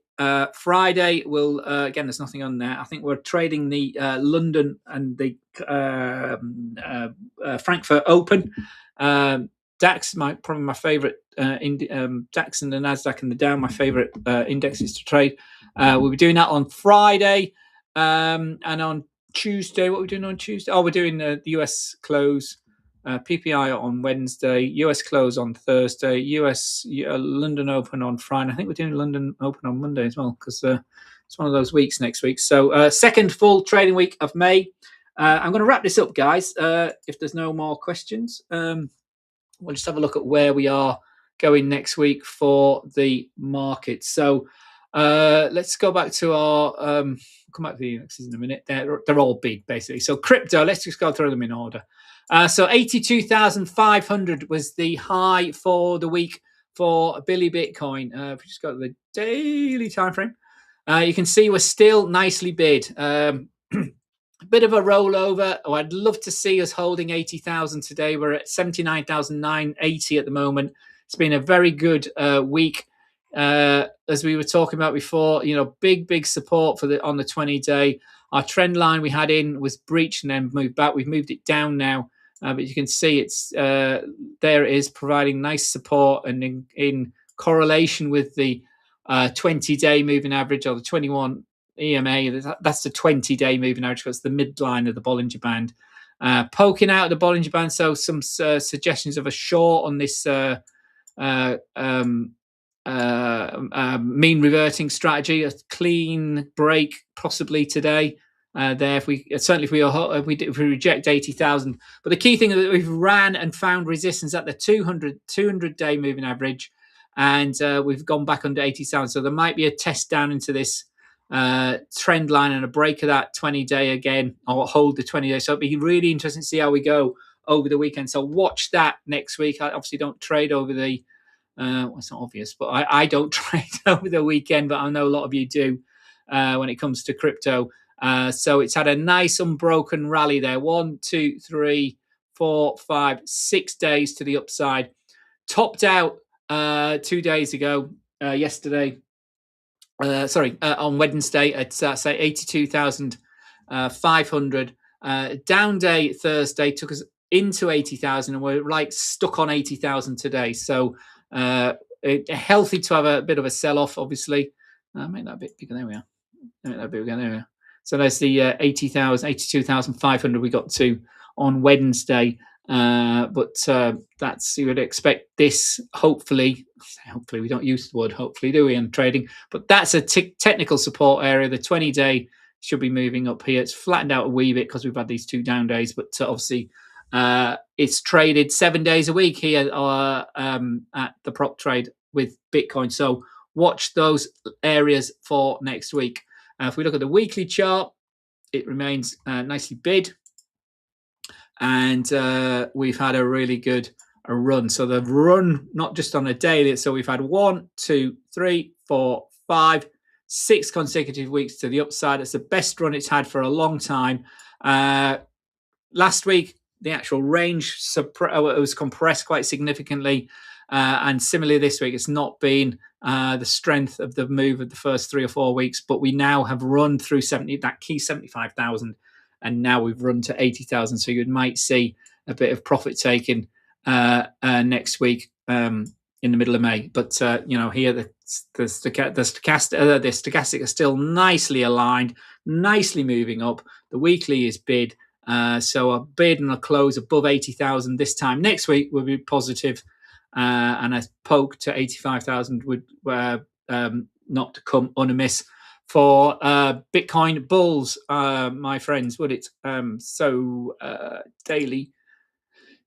Friday, we'll again, there's nothing on there. I think we're trading the London and the Frankfurt Open. DAX, probably my favorite DAX and the Nasdaq and the Dow, my favorite indexes to trade. We'll be doing that on Friday, and on Tuesday. What are we doing on Tuesday? Oh, we're doing the US close. PPI on Wednesday, US close on Thursday, US London Open on Friday. I think we're doing London Open on Monday as well, because it's one of those weeks next week. So second full trading week of May. I'm going to wrap this up, guys. If there's no more questions, we'll just have a look at where we are going next week for the market. So let's go back to our come back to the indexes in a minute. They're all big, basically. So crypto, let's just go through them in order. So 82,500 was the high for the week for Billy Bitcoin. If we just go to the daily time frame, you can see we're still nicely bid. A bit of a rollover. Oh, I'd love to see us holding 80,000 today. We're at 79,980 at the moment. It's been a very good week. As we were talking about before, big support on the 20-day. Our trend line we had in was breached and then moved back. We've moved it down now, but you can see it's there. It is providing nice support, and in correlation with the 20-day moving average, or the 21 EMA. That's the 20-day moving average, because it's the midline of the Bollinger Band. Poking out of the Bollinger Band, so some suggestions of a short on this mean reverting strategy, a clean break possibly today. There, if we reject 80,000, but the key thing is that we've ran and found resistance at the 200-day moving average, and we've gone back under 80,000. So there might be a test down into this trend line and a break of that 20-day again, or hold the 20-day. So it'll be really interesting to see how we go over the weekend. So watch that next week. I obviously don't trade over the well, it's not obvious, but I don't trade over the weekend, but I know a lot of you do when it comes to crypto. So it's had a nice unbroken rally there. 1, 2, 3, 4, 5, 6 days to the upside. Topped out 2 days ago, yesterday. On Wednesday at say 82,500. Down day Thursday took us into 80,000, and we're like stuck on 80,000 today. So healthy to have a bit of a sell-off, obviously. Make that a bit bigger. There we are. Make that bigger. There we are. So there's the 82,500 we got to on Wednesday. But that's, you would expect this, hopefully we don't use the word hopefully, do we, in trading, but that's a technical support area. The 20-day should be moving up here. It's flattened out a wee bit because we've had these 2 down days, but obviously it's traded 7 days a week here at the prop trade with Bitcoin. So watch those areas for next week. If we look at the weekly chart, it remains nicely bid. And we've had a really good run. So the run, not just on a daily, so we've had 1, 2, 3, 4, 5, 6 consecutive weeks to the upside. It's the best run it's had for a long time. Last week, the actual range was compressed quite significantly. And similarly this week, it's not been the strength of the move of the first 3 or 4 weeks, but we now have run through that key 75,000. And now we've run to 80,000. So you might see a bit of profit taking next week in the middle of May. But here the stochastic are still nicely aligned, nicely moving up. The weekly is bid. So a bid and a close above 80,000 this time next week will be positive, and a poke to 85,000 would not to come unamiss for Bitcoin bulls, my friends, would it? Daily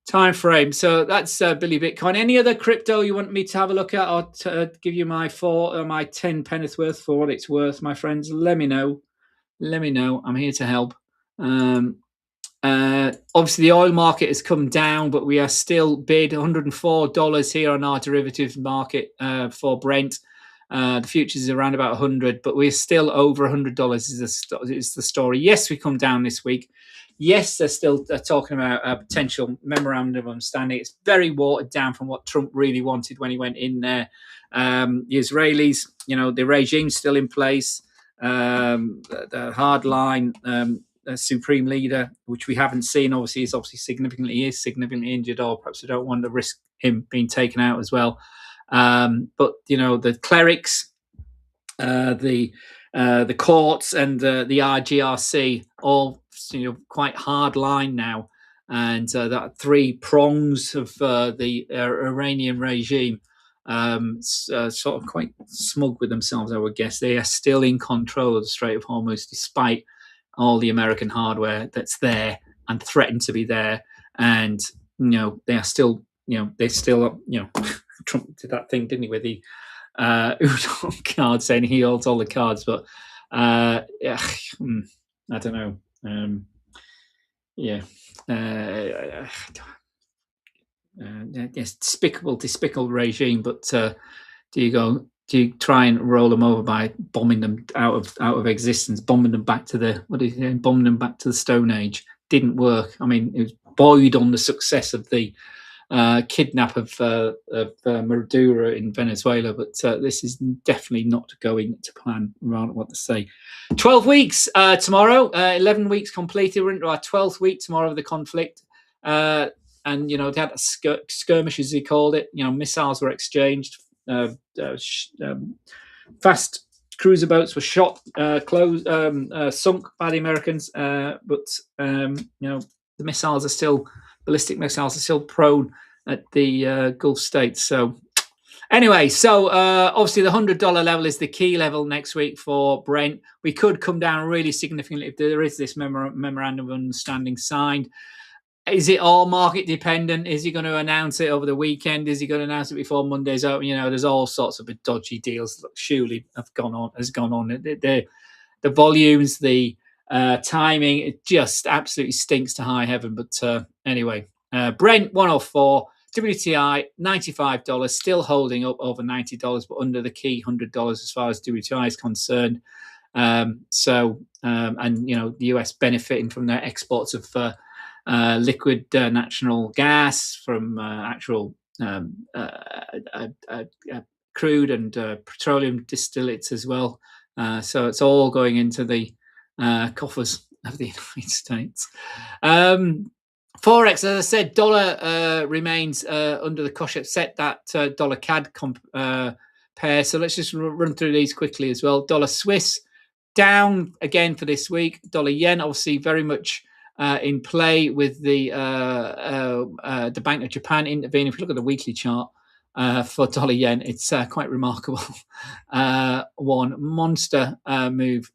time frame. So that's Billy Bitcoin. Any other crypto you want me to have a look at, or to give you my 10 penneth worth for what it's worth, my friends? Let me know. Let me know. I'm here to help. Obviously, the oil market has come down, but we are still bid $104 here on our derivatives market for Brent. The futures is around about 100, but we're still over $100 is the story. Yes, we come down this week. Yes, they're talking about a potential memorandum of understanding. It's very watered down from what Trump really wanted when he went in there. The Israelis, the regime's still in place. The hardline supreme leader, which we haven't seen, obviously is significantly injured, or perhaps we don't want to risk him being taken out as well. But the clerics, the courts, and the RGRC all quite hard line now, and that three prongs of the Iranian regime. Sort of quite smug with themselves, I would guess. They are still in control of the Strait of Hormuz, despite all the American hardware that's there and threatened to be there. And they are still, Trump did that thing, didn't he, with the card saying he holds all the cards, but I don't know. Yes, despicable regime. But do you try and roll them over by bombing them out of existence, bombing them back to the Stone Age? Didn't work. I mean, it was buoyed on the success of the kidnap of Maduro in Venezuela, but this is definitely not going to plan. Around what to say. 12 weeks tomorrow. 11 weeks completed. We're into our 12th week tomorrow of the conflict. And they had a skirmish, as he called it. Missiles were exchanged. Fast cruiser boats were shot, sunk by the Americans. But the missiles are still, ballistic missiles are still prone at the Gulf states. So anyway, obviously the $100 level is the key level next week for Brent. We could come down really significantly if there is this memorandum of understanding signed. Is it all market dependent? Is he going to announce it over the weekend? Is he going to announce it before Monday's open? There's all sorts of dodgy deals that surely has gone on. The volumes, the timing, it just absolutely stinks to high heaven. But anyway, Brent 104, WTI $95, still holding up over $90, but under the key $100 as far as WTI is concerned. And the US benefiting from their exports of liquid natural gas from actual crude and petroleum distillates as well. So it's all going into the coffers of the United States. Forex, as I said, dollar remains under the cosh. Set that dollar CAD pair. So let's just run through these quickly as well. Dollar Swiss down again for this week. Dollar yen, obviously, very much in play with the Bank of Japan intervening. If you look at the weekly chart for dollar yen, it's quite remarkable. One monster move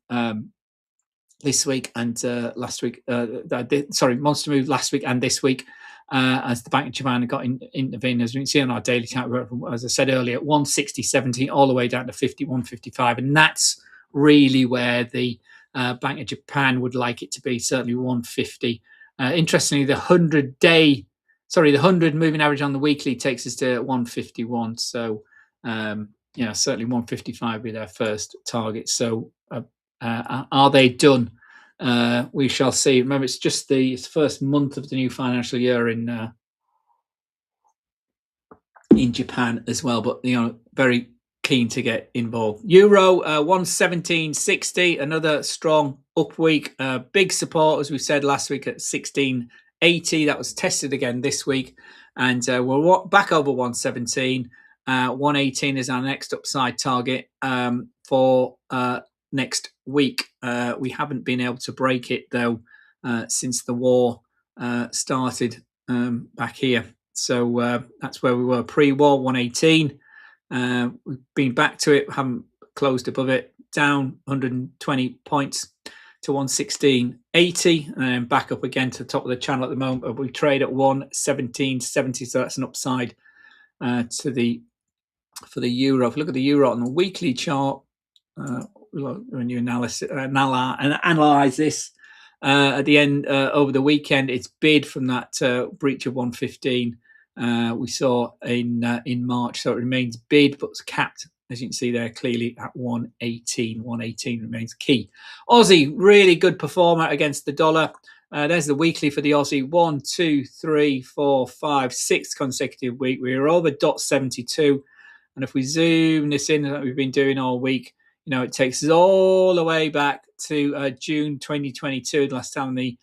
this week and last week. Monster move last week and this week as the Bank of Japan got intervened. As we can see on our daily chart, as I said earlier, 160.70 all the way down to 51.55, and that's really where the Bank of Japan would like it to be, certainly 150. Interestingly, the 100 moving average on the weekly takes us to 151. So, certainly 155 would be their first target. So, are they done? We shall see. Remember, it's just the first month of the new financial year in Japan as well, but very keen to get involved. Euro 117.60, another strong up week. Big support, as we said last week, at 16.80. That was tested again this week, and we're back over 117. 118 is our next upside target for next week. We haven't been able to break it though since the war started back here. So that's where we were pre-war, 118. We've been back to it, haven't closed above it, down 120 points to 116.80, and then back up again to the top of the channel at the moment. We trade at 117.70, so that's an upside for the euro. If you look at the euro on the weekly chart, when you analyze this at the end over the weekend, it's bid from that breach of 115 we saw in March, so it remains bid, but it's capped, as you can see there clearly, at 118. 118 remains key. Aussie, really good performer against the dollar. There's the weekly for the Aussie. 1, 2, 3, 4, 5, 6 consecutive week. We were over .72. And if we zoom this in, like we've been doing all week, you know, it takes us all the way back to June 2022, the last time the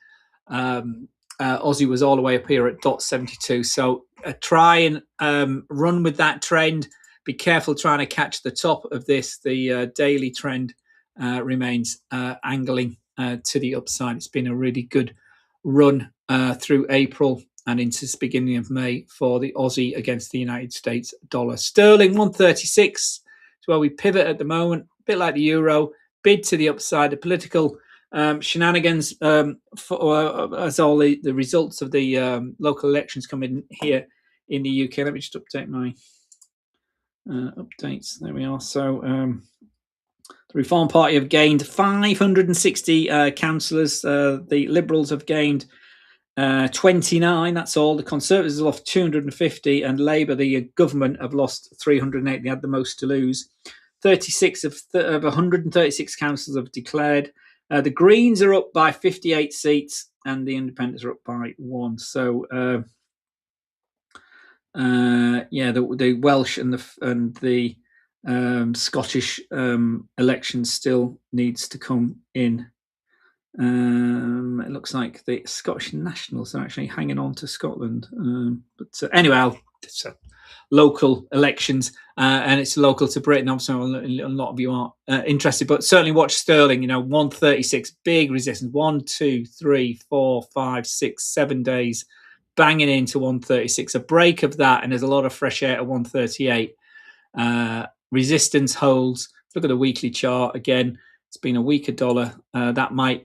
Aussie was all the way up here at .72. So try and run with that trend. Be careful trying to catch the top of this. The daily trend remains angling to the upside. It's been a really good run through April and into the beginning of May for the Aussie against the United States dollar. Sterling 136 is where we pivot at the moment, a bit like the euro, bid to the upside. The political shenanigans as all the results of the local elections come in here in the UK. Let me just update my updates. There we are. So the Reform Party have gained 560 councillors. The Liberals have gained 29. That's all. The Conservatives have lost 250, and Labour, the government, have lost 308. They had the most to lose. 36 of 136 councillors have declared. The Greens are up by 58 seats, and the Independents are up by 1. So, the Welsh and the Scottish elections still needs to come in. It looks like the Scottish Nationals are actually hanging on to Scotland. But anyway, it's local elections, and it's local to Britain. Obviously, a lot of you are interested, but certainly watch sterling. 136, big resistance. 1, 2, 3, 4, 5, 6, 7 days, banging into 136. A break of that, and there's a lot of fresh air at 138. Resistance holds. Look at the weekly chart again. It's been a weaker dollar. That might,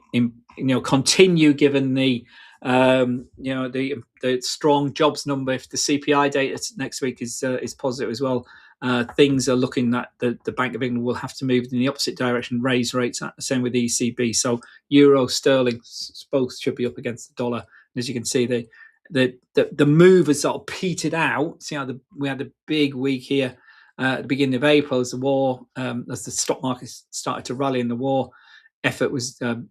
continue given the, the strong jobs number. If the CPI data next week is positive as well, things are looking that the Bank of England will have to move in the opposite direction, raise rates. Same with the ECB. So euro, sterling, both should be up against the dollar. And as you can see, the move has sort of petered out. See how we had a big week here. At the beginning of April, as the war, as the stock market started to rally in the war effort, was the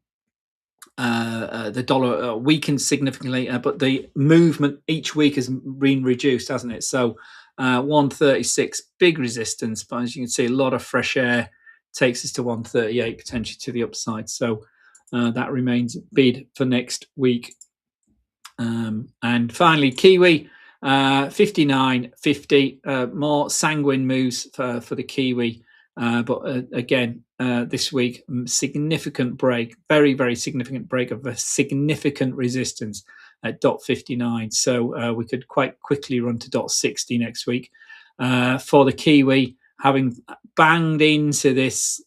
dollar weakened significantly, but the movement each week has been reduced, hasn't it? So 136, big resistance, but as you can see, a lot of fresh air takes us to 138, potentially to the upside. So that remains bid for next week. And finally, Kiwi. 59.50, more sanguine moves for the Kiwi, but again this week, significant break, very, very significant break of a significant resistance at .59. So we could quite quickly run to .60 next week for the Kiwi, having banged into this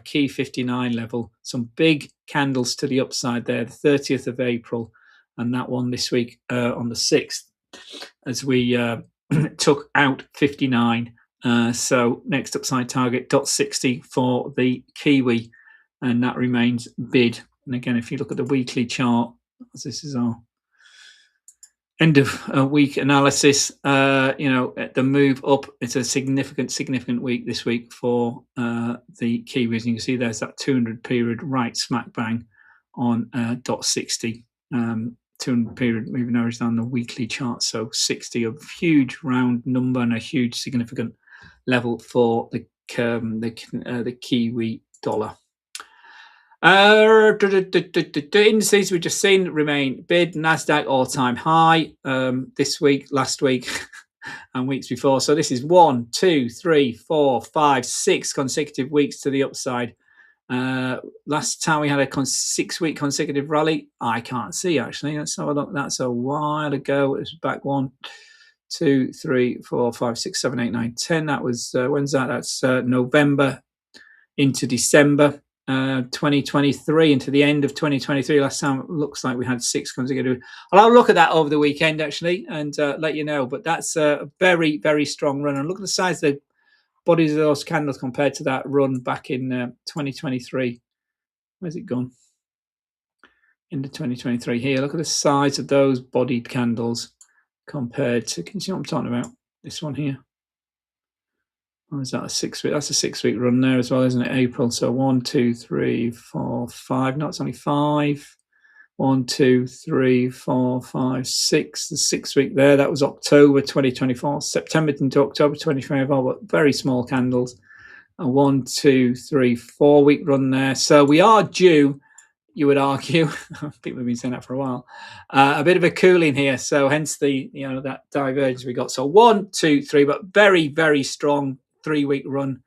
key 59 level. Some big candles to the upside there, the 30th of April, and that one this week on the 6th. As we took out 59. So next upside target, .60 for the Kiwi, and that remains bid. And again, if you look at the weekly chart, as this is our end of week analysis, the move up, it's a significant week this week for the Kiwis. And you can see there's that 200 period right smack bang on .60. 200 period moving average down the weekly chart, so 60, a huge round number and a huge significant level for the Kiwi dollar. The indices we've just seen remain bid. Nasdaq all-time high this week, last week, and weeks before. So this is 1, 2, 3, 4, 5, 6 consecutive weeks to the upside. Last time we had a 6-week consecutive rally, I can't see actually. Let's have a look. That's a while ago. It was back 1, 2, 3, 4, 5, 6, 7, 8, 9, 10. That was when's that? That's November into December. 2023 into the end of 2023. Last time it looks like we had 6 consecutive. I'll have a look at that over the weekend actually and let you know. But that's a very, very strong run. And look at the size of the bodies of those candles compared to that run back in 2023. Where's it gone? Into 2023 here. Look at the size of those bodied candles compared to, can you see what I'm talking about? This one here. Or is that a 6 week? That's a 6 week run there as well, isn't it? April. So 1, 2, 3, 4, 5. No, it's only 5. 1, 2, 3, 4, 5, 6. The 6 week there. That was October 2024. September into October 2024, but very small candles. A 1, 2, 3, 4 week run there. So we are due, you would argue, people have been saying that for a while, a bit of a cooling here. So hence the, that divergence we got. So 1, 2, 3, but very, very strong 3 week run.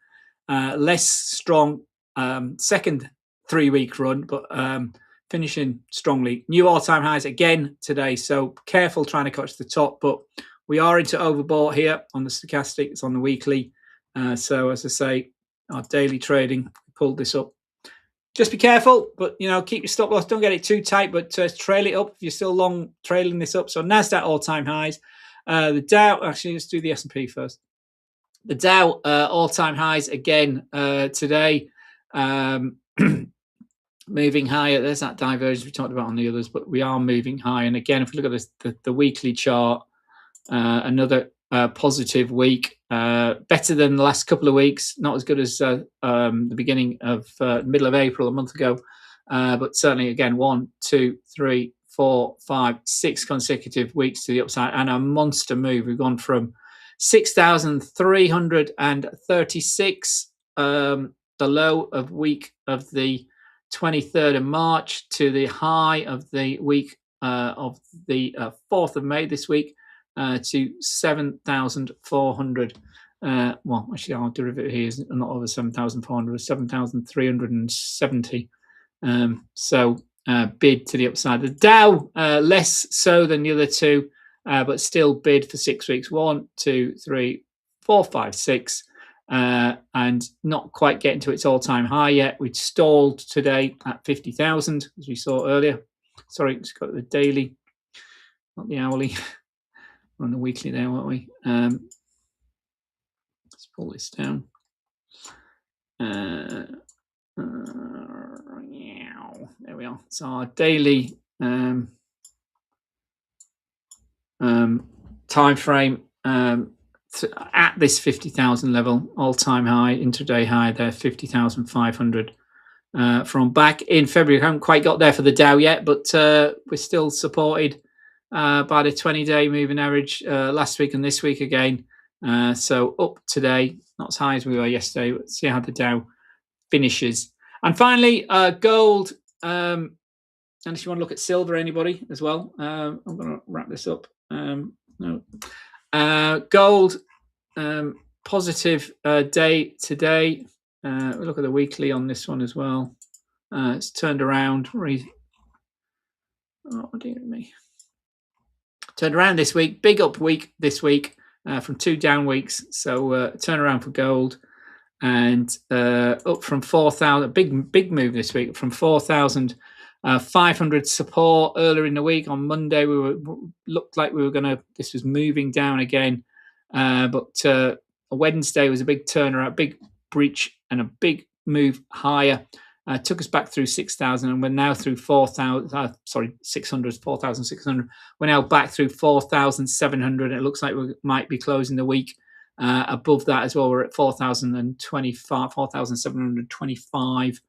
Less strong second 3 week run, but finishing strongly. New all-time highs again today. So careful trying to catch the top, but we are into overbought here on the stochastic. It's on the weekly. So as I say, our daily trading pulled this up. Just be careful, but keep your stop loss. Don't get it too tight, but trail it up if you're still long trailing this up. So Nasdaq all-time highs. The Dow, actually, let's do the S&P first. The Dow all-time highs again today, moving higher. There's that divergence we talked about on the others, but we are moving high. And again, if we look at this, the weekly chart, another positive week, better than the last couple of weeks. Not as good as the beginning of middle of April a month ago, but certainly again 1, 2, 3, 4, 5, 6 consecutive weeks to the upside and a monster move. We've gone from 6,336, the low of week of the 23rd of March, to the high of the week of the 4th of May this week, to 7,400. Well, actually, our derivative here is not over 7,400, 7,370. So bid to the upside. The Dow less so than the other two, but still bid for 6 weeks. 1, 2, 3, 4, 5, 6. And not quite getting to its all-time high yet. We'd stalled today at 50,000, as we saw earlier. Sorry, it's got the daily, not the hourly. We're on the weekly there, weren't we? Let's pull this down. There we are. So our daily time frame at this 50,000 level, all-time high, intraday high there, 50,500 from back in February. Haven't quite got there for the Dow yet, but we're still supported by the 20-day moving average last week and this week again. So up today, not as high as we were yesterday, but see how the Dow finishes. And finally, gold. And if you want to look at silver, anybody as well, I'm going to wrap this up. No. Gold, positive day today. We'll look at the weekly on this one as well. It's turned around. Oh, dear me. Turned around this week. Big up week this week from 2 down weeks. So turn around for gold. And up from 4,000. Big move this week from 4,500 support earlier in the week. On Monday, looked like we were gonna. This was moving down again, but Wednesday was a big turnaround, big breach, and a big move higher. Took us back through 6,000, and we're now through 4,000. 600, 4,600. We're now back through 4,700. It looks like we might be closing the week above that as well. We're at 4,025, 4,725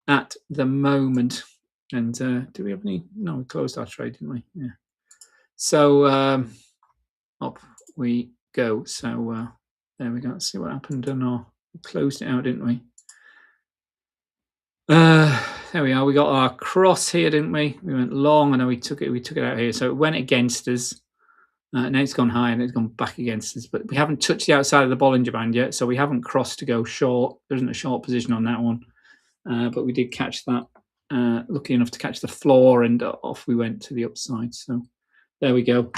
at the moment. And do we have any? No, we closed our trade, didn't we? Yeah. So up we go. So there we go. Let's see what happened. We closed it out, didn't we? There we are. We got our cross here, didn't we? We went long, and then we took it out here. So it went against us. Now it's gone high and it's gone back against us, but we haven't touched the outside of the Bollinger Band yet, so we haven't crossed to go short. There isn't a short position on that one, but we did catch that. Lucky enough to catch the floor, and off we went to the upside. So there we go.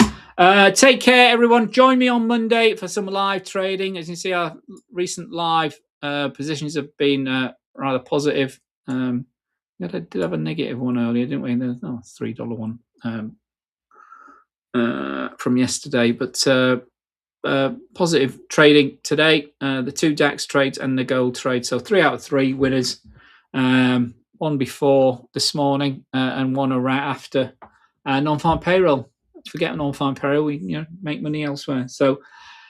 Take care, everyone. Join me on Monday for some live trading. As you can see, our recent live positions have been rather positive. I did have a negative one earlier, didn't we? $3 one from yesterday, but positive trading today. The 2 DAX trades and the gold trade. So 3 out of 3 winners. One before this morning and one right after non-farm payroll. Don't forget non-farm payroll. We make money elsewhere. So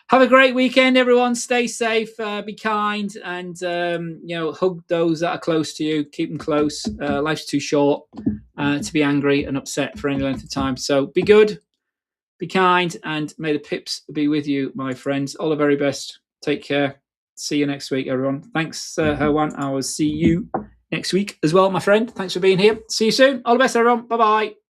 have a great weekend, everyone. Stay safe, be kind, and hug those that are close to you. Keep them close. Life's too short to be angry and upset for any length of time. So be good. Be kind, and may the pips be with you, my friends. All the very best. Take care. See you next week, everyone. Thanks, Herwan. I will see you next week as well, my friend. Thanks for being here. See you soon. All the best, everyone. Bye-bye.